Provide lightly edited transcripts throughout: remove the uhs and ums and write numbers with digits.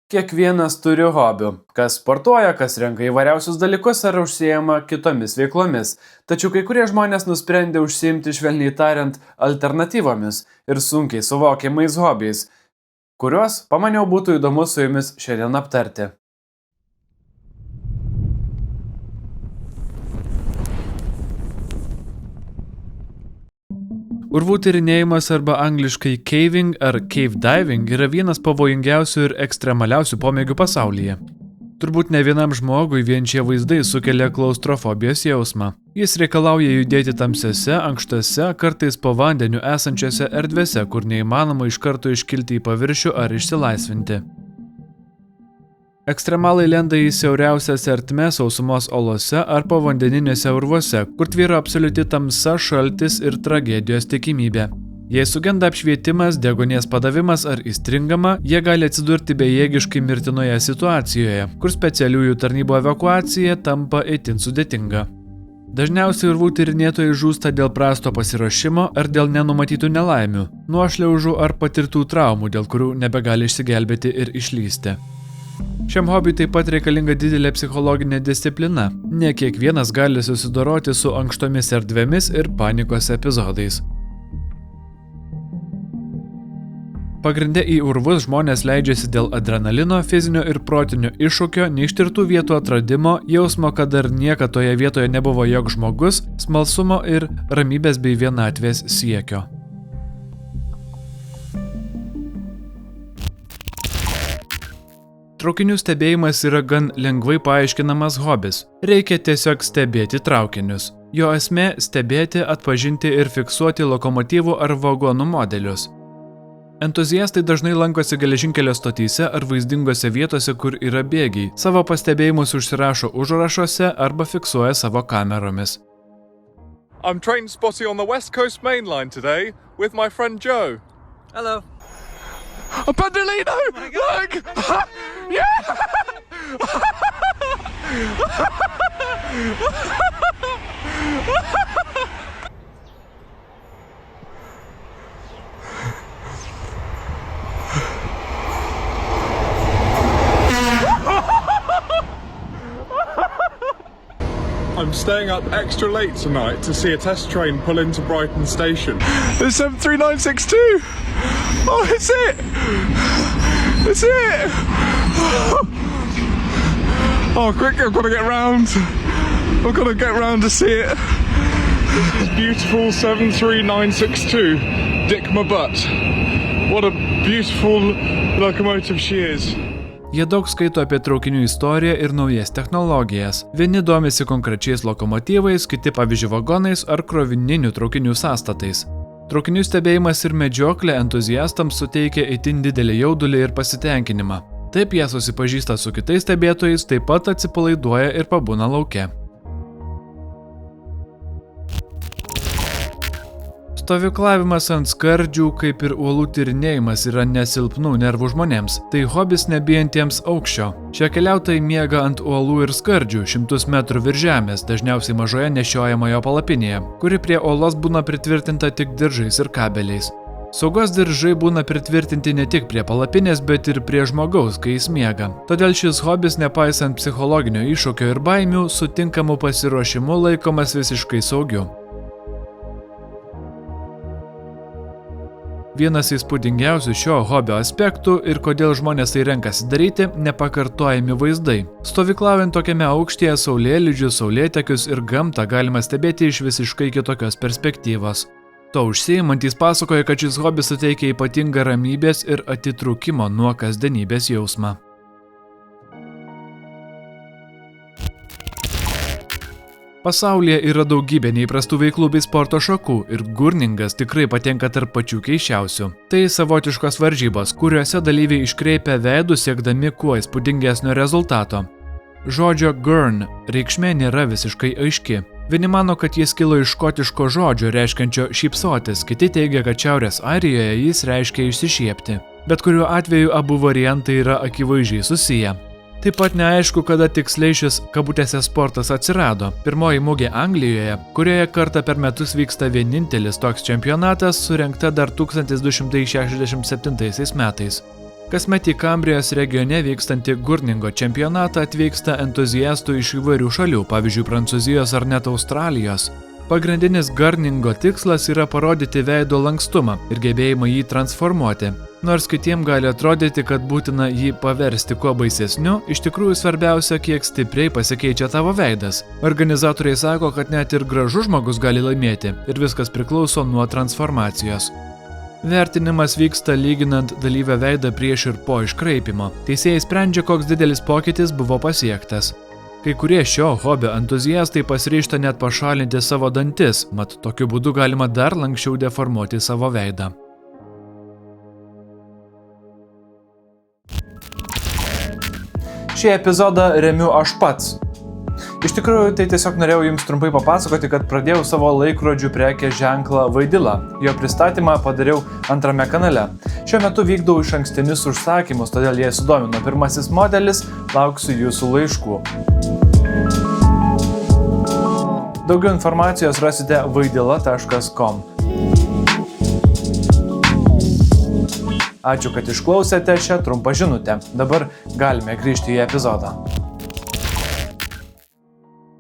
Kiekvienas turi hobių. Kas sportuoja, kas renka įvairiausius dalykus ar užsiema kitomis veiklomis. Tačiau kai kurie žmonės nusprendė užsiimti, švelniai tariant, alternatyvomis ir sunkiai suvokiamais hobiais, kuriuos, pamaniau, būtų įdomu su jumis šiandien aptarti. Urvų tyrinėjimas arba angliškai caving ar cave diving yra vienas pavojingiausių ir ekstremaliausių pomėgių pasaulyje. Turbūt ne vienam žmogui vien šie vaizdai sukelia klaustrofobijos jausmą. Jis reikalauja judėti tamsiose, ankštose, kartais po vandeniu esančiose erdvėse, kur neįmanoma iš karto iškilti į paviršių ar išsilaisvinti. Ekstremalai lenda į siauriausias ertmes sausumos olose ar povandeniniuose urvuose, kur tvyro absoliuti tamsa, šaltis ir tragedijos tikimybė. Jei sugenda apšvietimas, deguonies padavimas ar įstringama, jie gali atsidurti bejėgiškai mirtinoje situacijoje, kur specialiųjų tarnybų evakuacija tampa itin sudėtinga. Dažniausiai urvų tyrinėtojai žūsta dėl prasto pasiruošimo ar dėl nenumatytų nelaimių, nuošliaužų ar patirtų traumų, dėl kurių nebegali išsigelbėti ir išlysti. Šiam hobiui taip pat reikalinga didelė psichologinė disciplina. Ne kiekvienas gali susidoroti su ankštomis erdvėmis ir panikos epizodais. Pagrinde į urvus žmonės leidžiasi dėl adrenalino, fizinio ir protinio iššūkio, neištirtų vietų atradimo, jausmo, kad dar niekad toje vietoje nebuvo joks žmogus, smalsumo ir ramybės bei vienatvės siekio. Traukinių stebėjimas yra gan lengvai paaiškinamas hobis. Reikia tiesiog stebėti traukinius. Jo esmė – stebėti, atpažinti ir fiksuoti lokomotyvų ar vagonų modelius. Entuziastai dažnai lankosi geležinkelio stotyse ar vaizdingose vietose, kur yra bėgiai. Savo pastebėjimus užsirašo užrašuose arba fiksuoja savo kameromis. I'm train spotting on the West Coast Main Line today with my friend Joe. Hello. A Pendolino! Look! Yeah! I'm staying up extra late tonight to see a test train pull into Brighton Station. It's 73962! Oh, it's it! It's it! Oh, quick, I've got to get round. I've got to get round to see it. This is beautiful 73962. Dick my butt. What a beautiful locomotive she is. Jie daug skaito apie traukinių istoriją ir naujas technologijas. Vieni domisi konkrečiais lokomotyvais, kiti pavyzdžiui vagonais ar krovininių traukinių sąstatais. Traukinių stebėjimas ir medžioklė entuziastams suteikia itin didelį jaudulį ir pasitenkinimą. Taip jie susipažįsta su kitais stebėtojais, taip pat atsipalaiduoja ir pabūna lauke. Stovyklavimas ant skardžių, kaip ir uolų tyrinėjimas, yra nesilpnų nervų žmonėms. Tai hobis nebijantiems aukščio. Šie keliautojai miega ant uolų ir skardžių, 100 metrų virš žemės, dažniausiai mažoje nešiojamojo palapinėje, kuri prie uolos būna pritvirtinta tik diržais ir kabeliais. Saugos diržai būna pritvirtinti ne tik prie palapinės, bet ir prie žmogaus, kai jis miega. Todėl šis hobis, nepaisant psichologinio iššūkio ir baimių, su tinkamu pasiruošimu laikomas visiškai saugiu. Vienas įspūdingiausių šio hobio aspektų ir kodėl žmonės tai renkasi daryti – nepakartojami vaizdai. Stovyklaujant tokiame aukštyje saulėlydžius, saulėtekius ir gamtą galima stebėti iš visiškai kitokios perspektyvos. To užsiimantys pasakoja, kad šis hobis suteikia ypatingą ramybės ir atitrūkimo nuo kasdienybės jausmą. Pasaulyje yra daugybė neįprastų veiklų bei sporto šakų ir gurningas tikrai patenka tarp pačių keisčiausių. Tai savotiškos varžybos, kuriuose dalyviai iškreipia veidus siekdami kuo įspūdingesnio rezultato. Žodžio gurn reikšmė nėra visiškai aiški. Vieni mano, kad jis kilo iš škotiško žodžio reiškiančio šypsotis, kiti teigia, kad Šiaurės Airijoje jis reiškia išsišiepti. Bet kuriuo atveju abu variantai yra akivaizdžiai susiję. Taip pat neaišku, kada tiksliai šis kabutėse sportas atsirado. Pirmoji mugė Anglijoje, kurioje kartą per metus vyksta vienintelis toks čempionatas, surengta dar 1267 metais. Kasmet į Kambrijos regione vykstantį gurningo čempionatą atvyksta entuziastų iš įvairių šalių, pavyzdžiui, Prancūzijos ar net Australijos. Pagrindinis gurningo tikslas yra parodyti veido lankstumą ir gebėjimą jį transformuoti. Nors kitiems gali atrodyti, kad būtina jį paversti kuo baisesniu, iš tikrųjų svarbiausia, kiek stipriai pasikeičia tavo veidas. Organizatoriai sako, kad net ir gražus žmogus gali laimėti ir viskas priklauso nuo transformacijos. Vertinimas vyksta lyginant dalyvio veidą prieš ir po iškraipimo. Teisėjai sprendžia, koks didelis pokytis buvo pasiektas. Kai kurie šio hobio entuziastai pasiryžta net pašalinti savo dantis, mat tokiu būdu galima dar lanksčiau deformuoti savo veidą. Šį epizodą remiu aš pats. Iš tikrųjų, tai tiesiog norėjau jums trumpai papasakoti, kad pradėjau savo laikrodžių prekės ženklą Vaidila. Jo pristatymą padariau antrame kanale. Šiuo metu vykdau išankstinius užsakymus, todėl jei sudomino pirmasis modelis, lauksiu jūsų laiškų. Daugiau informacijos rasite vaidila.com. Ačiū, kad išklausėte šią trumpą žinutę. Dabar galime grįžti į epizodą.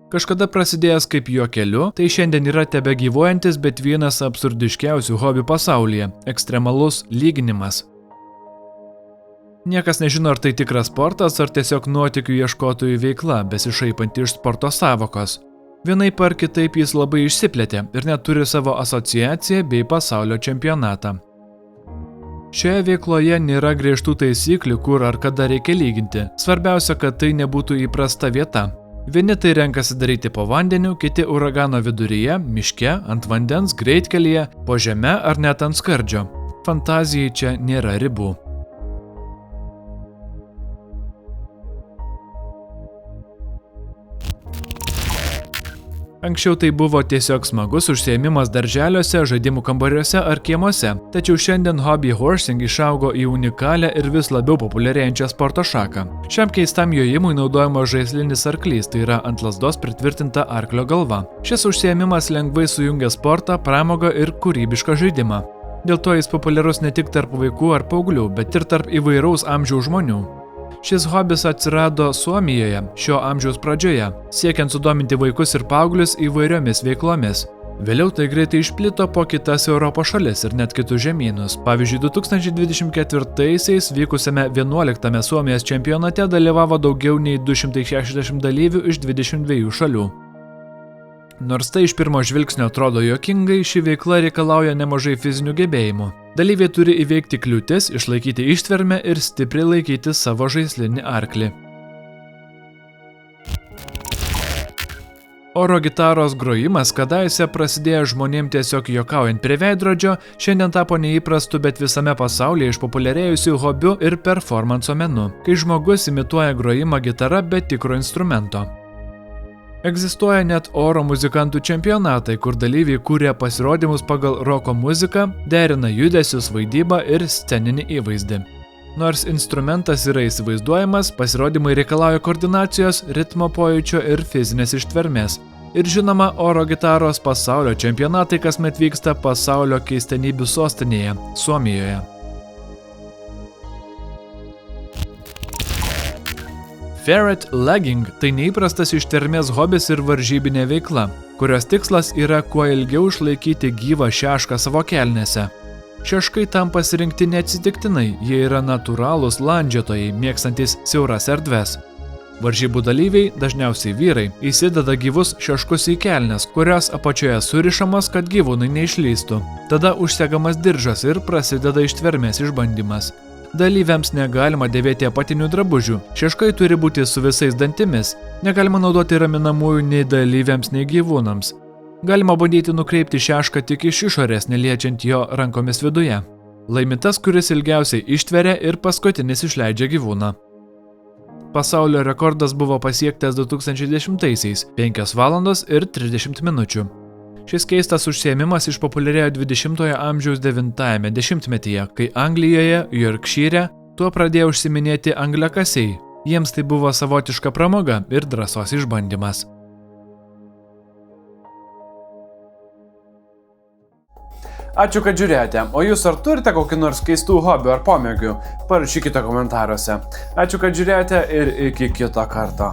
Kažkada prasidėjęs kaip juokeliu, tai šiandien yra tebegyvuojantis, bet vienas absurdiškiausių hobių pasaulyje – ekstremalus lyginimas. Niekas nežino, ar tai tikras sportas, ar tiesiog nuotykių ieškotojų veikla, besišaipanti iš sporto sąvokos. Vienaip ar kitaip jis labai išsiplėtė ir net turi savo asociaciją bei pasaulio čempionatą. Šioje veikloje nėra griežtų taisyklių, kur ar kada reikia lyginti. Svarbiausia, kad tai nebūtų įprasta vieta. Vieni tai renkasi daryti po vandeniu, kiti uragano viduryje, miške, ant vandens, greitkelyje, po žeme ar net ant skardžio. Fantazijai čia nėra ribų. Anksčiau tai buvo tiesiog smagus užsiėmimas darželiuose, žaidimų kambariuose ar kiemuose, tačiau šiandien hobby horsing išaugo į unikalią ir vis labiau populiarėjančią sporto šaką. Šiam keistam jojimui naudojamas žaislinis arklys, tai yra ant lazdos pritvirtinta arklio galva. Šis užsiėmimas lengvai sujungia sportą, pramogą ir kūrybišką žaidimą. Dėl to jis populiarus ne tik tarp vaikų ar paauglių, bet ir tarp įvairaus amžiaus žmonių. Šis hobis atsirado Suomijoje šio amžiaus pradžioje, siekiant sudominti vaikus ir paauglius įvairiomis veiklomis. Vėliau tai greitai išplito po kitas Europos šalis ir net kitus žemynus. Pavyzdžiui, 2024-aisiais vykusiame 11 Suomijos čempionate dalyvavo daugiau nei 260 dalyvių iš 22 šalių. Nors tai iš pirmo žvilgsnio atrodo juokingai, ši veikla reikalauja nemažai fizinių gebėjimų. Dalyviai turi įveikti kliūtis, išlaikyti ištvermę ir stipriai laikyti savo žaislinį arklį. Oro gitaros grojimas, kadaise prasidėjo žmonėms tiesiog juokaujant prie veidrodžio, šiandien tapo neįprastu, bet visame pasaulyje išpopuliarėjusiu hobiu ir performanso menu, kai žmogus imituoja grojimą gitara be tikro instrumento. Egzistuoja net oro muzikantų čempionatai, kur dalyviai kūrė pasirodymus pagal roko muziką, derina judesius, vaidybą ir sceninį įvaizdį. Nors instrumentas yra įsivaizduojamas, pasirodymai reikalauja koordinacijos, ritmo pojūčio ir fizinės ištvermės. Ir žinoma, oro gitaros pasaulio čempionatai kasmet vyksta pasaulio keistenybių sostinėje – Suomijoje. Ferret legging – tai neįprastas ištvermės hobis ir varžybinė veikla, kurios tikslas yra kuo ilgiau išlaikyti gyvą šešką savo kelnėse. Šeškai tam pasirinkti neatsitiktinai, jie yra natūralūs landžiotojai, mėgstantis siauras erdves. Varžybų dalyviai, dažniausiai vyrai, įsideda gyvus šeškus į kelnes, kurios apačioje surišamos, kad gyvūnai neišlystų. Tada užsegamas diržas ir prasideda ištvermės išbandymas. Dalyviams negalima dėvėti apatinių drabužių, šeškai turi būti su visais dantimis, negalima naudoti raminamųjų nei dalyviams, nei gyvūnams. Galima bandyti nukreipti šešką tik iš išorės, neliečiant jo rankomis viduje. Laimi tas, kuris ilgiausiai ištveria ir paskutinis išleidžia gyvūną. Pasaulio rekordas buvo pasiektas 2010-aisiais – 5 valandos ir 30 minučių. Šis keistas užsiėmimas išpopuliarėjo 20-ojo amžiaus 9-ajame dešimtmetyje, kai Anglijoje, Yorkshire, tuo pradėjo užsiiminėti angliakasiai. Jiems tai buvo savotiška pramoga ir drąsos išbandymas. Ačiū, kad žiūrėjote. O jūs ar turite kokį nors keistų hobių ar pomėgių? Parašykite komentaruose. Ačiū, kad žiūrėjote ir iki kito karto.